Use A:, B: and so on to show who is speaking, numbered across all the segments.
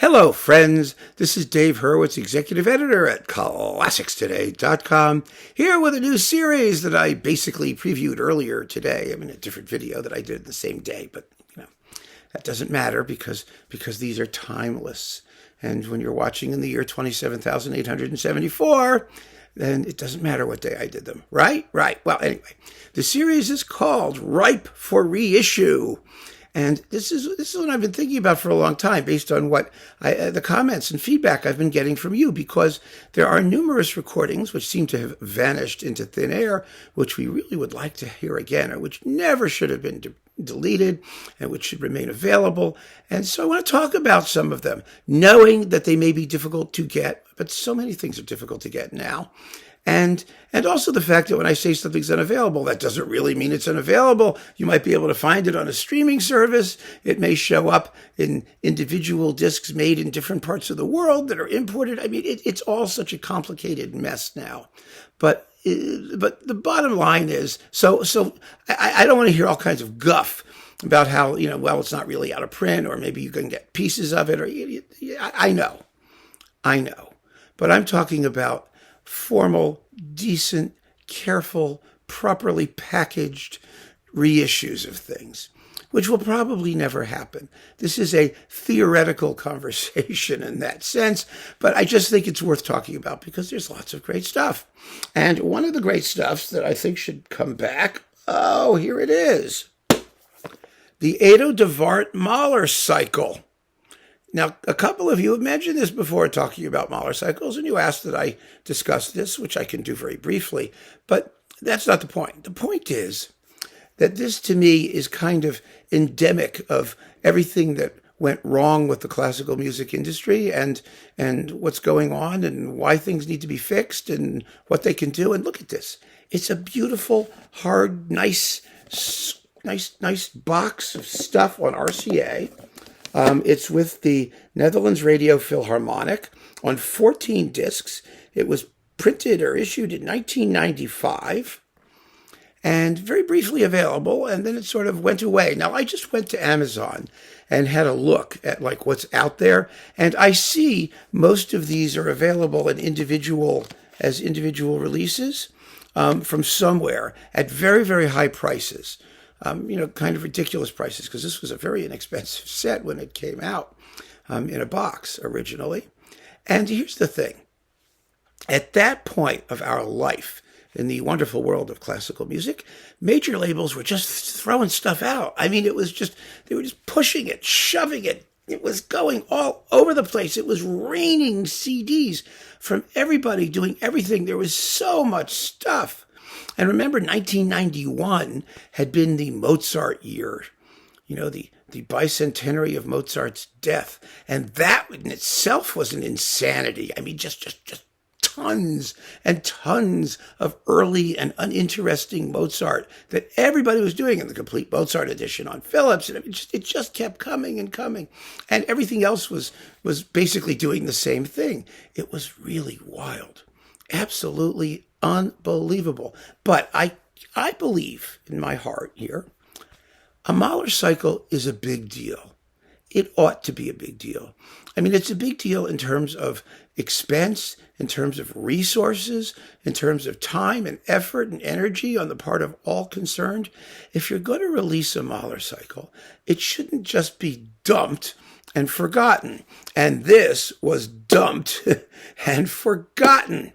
A: Hello, friends. This is Dave Hurwitz, executive editor at ClassicsToday.com, here with a new series that I basically previewed earlier today. I mean, a different video that I did the same day, but that doesn't matter because these are timeless. And when you're watching in the year 27,874, then it doesn't matter what day I did them, right? Right. Well, anyway, the series is called Ripe for Reissue. And this is what I've been thinking about for a long time, based on what the comments and feedback I've been getting from you, because there are numerous recordings which seem to have vanished into thin air, which we really would like to hear again, or which never should have been deleted and which should remain available. And so I want to talk about some of them, knowing that they may be difficult to get, but so many things are difficult to get now. And also the fact that when I say something's unavailable, that doesn't really mean it's unavailable. You might be able to find it on a streaming service. It may show up in individual discs made in different parts of the world that are imported. I mean, it's all such a complicated mess now. But the bottom line is, so I don't want to hear all kinds of guff about how, well, it's not really out of print, or maybe you can get pieces of it, or I know. But I'm talking about formal, decent, careful, properly packaged reissues of things, which will probably never happen. This is a theoretical conversation in that sense, but I just think it's worth talking about because there's lots of great stuff. And one of the great stuffs that I think should come back, here it is. The Edo de Wart Mahler cycle. Now, a couple of you have mentioned this before talking about Mahler cycles, and you asked that I discuss this, which I can do very briefly, but that's not the point. The point is that this, to me, is kind of endemic of everything that went wrong with the classical music industry and what's going on and why things need to be fixed and what they can do. And look at this. It's a beautiful, hard, nice box of stuff on RCA. It's with the Netherlands Radio Philharmonic on 14 discs. It was printed or issued in 1995 and very briefly available, and then it sort of went away. Now, I just went to Amazon and had a look at what's out there, and I see most of these are available as individual releases from somewhere at very, very high prices. Kind of ridiculous prices, because this was a very inexpensive set when it came out in a box originally. And here's the thing. At that point of our life in the wonderful world of classical music, major labels were just throwing stuff out. I mean, they were just pushing it, shoving it. It was going all over the place. It was raining CDs from everybody doing everything. There was so much stuff. And remember, 1991 had been the Mozart year, the bicentenary of Mozart's death. And that in itself was an insanity. I mean, just tons and tons of early and uninteresting Mozart that everybody was doing in the complete Mozart edition on Philips. And it just kept coming and coming. And everything else was basically doing the same thing. It was really wild. Absolutely unbelievable. But I believe in my heart here, a Mahler cycle is a big deal. It ought to be a big deal. I mean, it's a big deal in terms of expense, in terms of resources, in terms of time and effort and energy on the part of all concerned. If you're going to release a Mahler cycle, it shouldn't just be dumped and forgotten. And this was dumped and forgotten.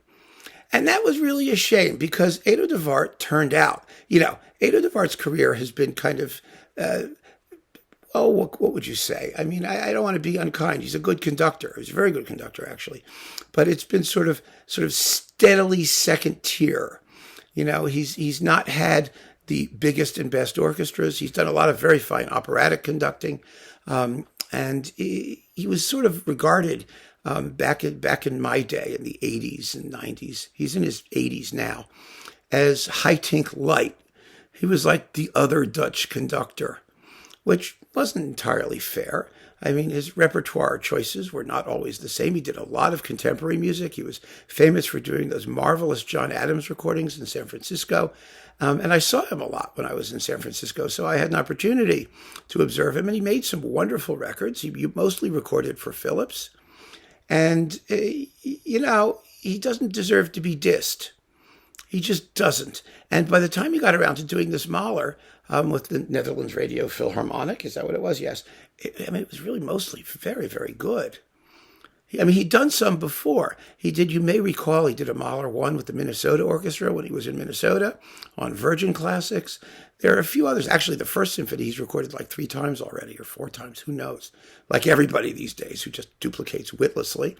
A: And that was really a shame, because Edo de Wart turned out, Edo de Wart's career has been kind of, what would you say? I mean, I don't want to be unkind. He's a good conductor. He's a very good conductor, actually. But it's been sort of steadily second tier. He's not had the biggest and best orchestras. He's done a lot of very fine operatic conducting. And he was sort of regarded back in my day in the 80s and 90s, he's in his 80s now, as Haitink Light. He was like the other Dutch conductor, which wasn't entirely fair. I mean, his repertoire choices were not always the same. He did a lot of contemporary music. He was famous for doing those marvelous John Adams recordings in San Francisco. And I saw him a lot when I was in San Francisco, so I had an opportunity to observe him. And he made some wonderful records. He mostly recorded for Philips. And, he doesn't deserve to be dissed. He just doesn't. And by the time he got around to doing this Mahler with the Netherlands Radio Philharmonic, is that what it was? Yes. It was really mostly very, very good. He'd done some before. You may recall, he did a Mahler 1 with the Minnesota Orchestra when he was in Minnesota on Virgin Classics. There are a few others. Actually, the first symphony he's recorded like 3 times already, or 4 times, who knows? Like everybody these days who just duplicates witlessly.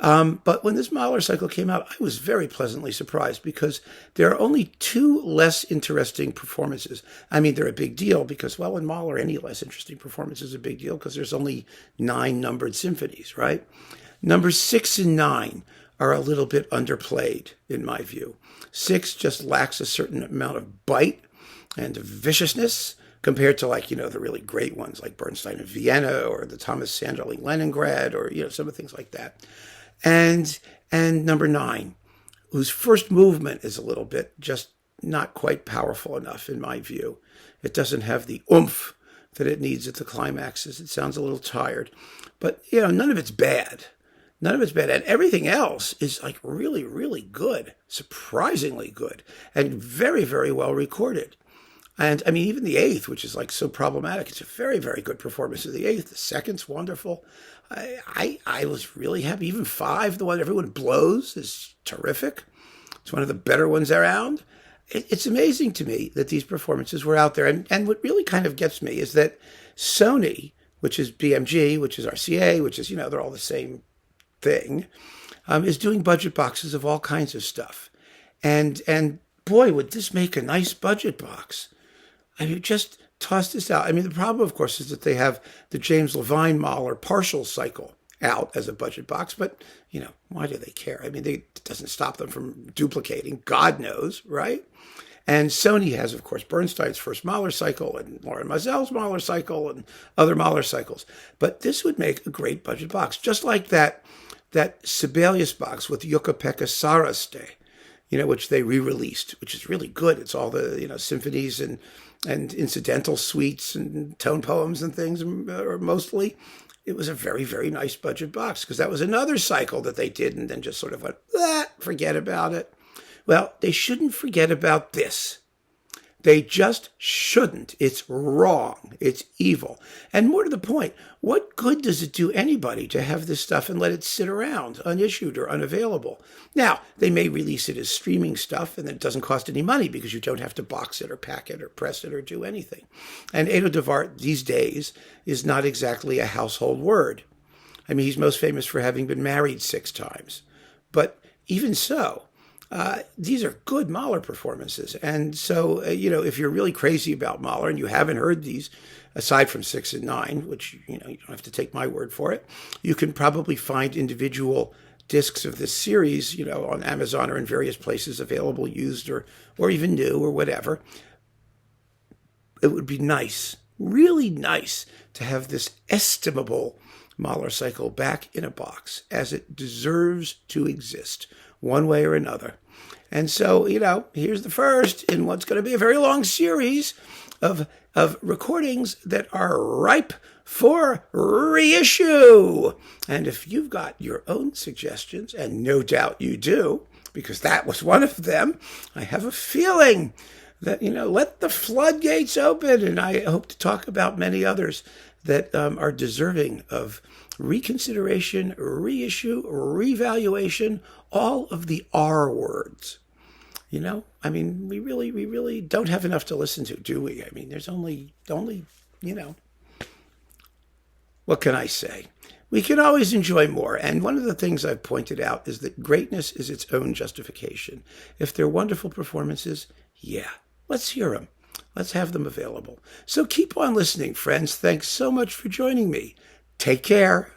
A: But when this Mahler cycle came out, I was very pleasantly surprised because there are only 2 less interesting performances. They're a big deal because, well, in Mahler, any less interesting performance is a big deal because there's only 9 numbered symphonies, right? Numbers 6 and 9 are a little bit underplayed, in my view. 6 just lacks a certain amount of bite and viciousness compared to, the really great ones like Bernstein in Vienna or the Thomas Sanderling Leningrad or, some of the things like that. And number 9, whose first movement is a little bit just not quite powerful enough, in my view. It doesn't have the oomph that it needs at the climaxes. It sounds a little tired. But, none of it's bad. None of it's bad. And everything else is really, really good, surprisingly good, and very, very well recorded. And even the 8th, which is so problematic, it's a very, very good performance of the 8th. The 2nd's wonderful. I was really happy. Even 5, the one everyone blows, is terrific. It's one of the better ones around. It's amazing to me that these performances were out there. And what really kind of gets me is that Sony, which is BMG, which is RCA, which is, they're all the same thing, is doing budget boxes of all kinds of stuff. And boy, would this make a nice budget box. Just toss this out. The problem, of course, is that they have the James Levine Mahler partial cycle out as a budget box, but, why do they care? It doesn't stop them from duplicating, God knows, right? And Sony has, of course, Bernstein's first Mahler cycle and Lorin Maazel's Mahler cycle and other Mahler cycles. But this would make a great budget box, just like that Sibelius box with Jukka-Pekka Saraste, which they re-released, which is really good. It's all the, symphonies and incidental suites and tone poems and things, or mostly. It was a very, very nice budget box because that was another cycle that they did and then just sort of went, forget about it. Well, they shouldn't forget about this. They just shouldn't. It's wrong. It's evil. And more to the point, what good does it do anybody to have this stuff and let it sit around unissued or unavailable? Now, they may release it as streaming stuff and it doesn't cost any money because you don't have to box it or pack it or press it or do anything. And Edo de Waart these days is not exactly a household word. He's most famous for having been married 6 times. But even so, these are good Mahler performances. And so, if you're really crazy about Mahler and you haven't heard these, aside from 6 and 9, which, you don't have to take my word for it, you can probably find individual discs of this series, on Amazon or in various places available, used or even new or whatever. It would be nice, really nice, to have this estimable Mahler cycle back in a box as it deserves to exist, one way or another. And so, here's the first in what's going to be a very long series of recordings that are ripe for reissue. And if you've got your own suggestions, and no doubt you do, because that was one of them, I have a feeling that, let the floodgates open. And I hope to talk about many others that are deserving of reconsideration, reissue, revaluation, all of the R words. We really don't have enough to listen to, do we? There's only, what can I say? We can always enjoy more. And one of the things I've pointed out is that greatness is its own justification. If they're wonderful performances, let's hear them. Let's have them available. So keep on listening, friends. Thanks so much for joining me. Take care.